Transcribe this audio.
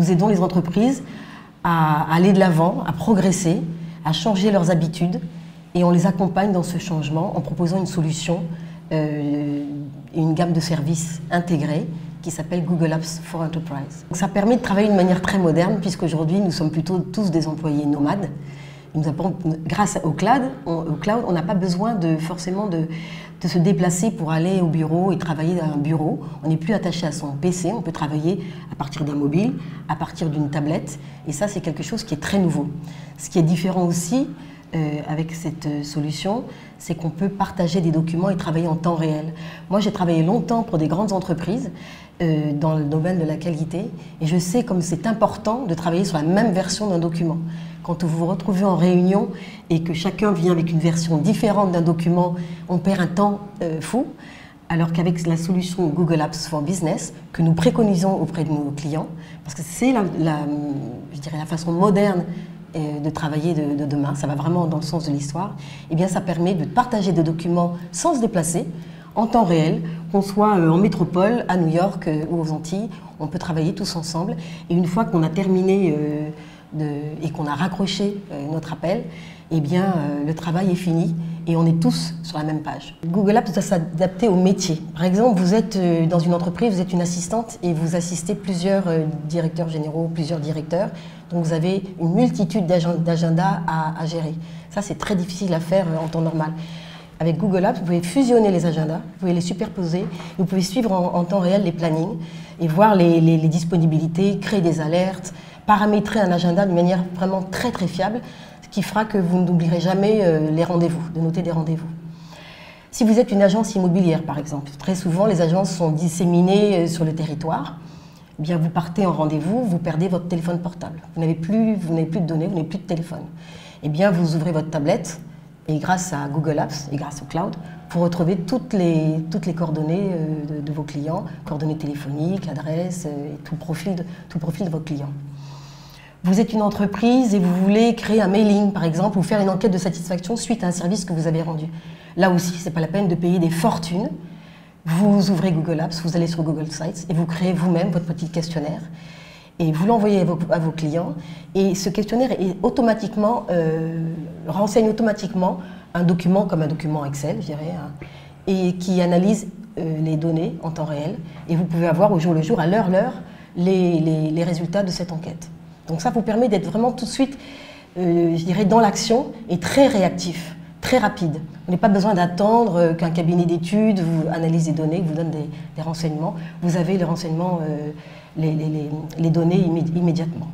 Nous aidons les entreprises à aller de l'avant, à progresser, à changer leurs habitudes et on les accompagne dans ce changement en proposant une solution et une gamme de services intégrés qui s'appelle Google Apps for Enterprise. Donc ça permet de travailler d'une manière très moderne puisqu'aujourd'hui nous sommes plutôt tous des employés nomades. Grâce au cloud, on n'a pas besoin forcément de se déplacer pour aller au bureau et travailler dans un bureau. On n'est plus attaché à son PC, on peut travailler à partir d'un mobile, à partir d'une tablette. Et ça, c'est quelque chose qui est très nouveau. Ce qui est différent aussi avec cette solution, c'est qu'on peut partager des documents et travailler en temps réel. Moi, j'ai travaillé longtemps pour des grandes entreprises dans le domaine de la qualité et je sais comme c'est important de travailler sur la même version d'un document. Quand vous vous retrouvez en réunion et que chacun vient avec une version différente d'un document, on perd un temps fou. Alors qu'avec la solution Google Apps for Business, que nous préconisons auprès de nos clients, parce que c'est je dirais la façon moderne de travailler de demain, ça va vraiment dans le sens de l'histoire, eh bien ça permet de partager des documents sans se déplacer, en temps réel, qu'on soit en métropole, à New York ou aux Antilles, on peut travailler tous ensemble. Et une fois qu'on a terminé et qu'on a raccroché notre appel, eh bien, le travail est fini et on est tous sur la même page. Google Apps doit s'adapter au métier. Par exemple, vous êtes dans une entreprise, vous êtes une assistante et vous assistez plusieurs directeurs généraux, plusieurs directeurs. Donc vous avez une multitude d'agendas à gérer. Ça, c'est très difficile à faire en temps normal. Avec Google Apps, vous pouvez fusionner les agendas, vous pouvez les superposer, vous pouvez suivre en temps réel les plannings et voir les disponibilités, créer des alertes, paramétrer un agenda d'une manière vraiment très très fiable, ce qui fera que vous n'oublierez jamais les rendez-vous, de noter des rendez-vous. Si vous êtes une agence immobilière par exemple, très souvent les agences sont disséminées sur le territoire, eh bien vous partez en rendez-vous, vous perdez votre téléphone portable. Vous n'avez plus de données, vous n'avez plus de téléphone. Eh bien vous ouvrez votre tablette et grâce à Google Apps et grâce au cloud, vous retrouvez toutes les coordonnées de vos clients, coordonnées téléphoniques, l'adresse et tout profil de vos clients. Vous êtes une entreprise et vous voulez créer un mailing, par exemple, ou faire une enquête de satisfaction suite à un service que vous avez rendu. Là aussi, ce n'est pas la peine de payer des fortunes. Vous ouvrez Google Apps, vous allez sur Google Sites et vous créez vous-même votre petit questionnaire. Et vous l'envoyez à vos clients. Et ce questionnaire renseigne automatiquement un document comme un document Excel, je dirais, et qui analyse les données en temps réel. Et vous pouvez avoir au jour le jour, à l'heure, les résultats de cette enquête. Donc ça vous permet d'être vraiment tout de suite, je dirais, dans l'action et très réactif, très rapide. Vous n'avez pas besoin d'attendre qu'un cabinet d'études vous analyse des données, vous donne des renseignements. Vous avez les renseignements, les données immédiatement.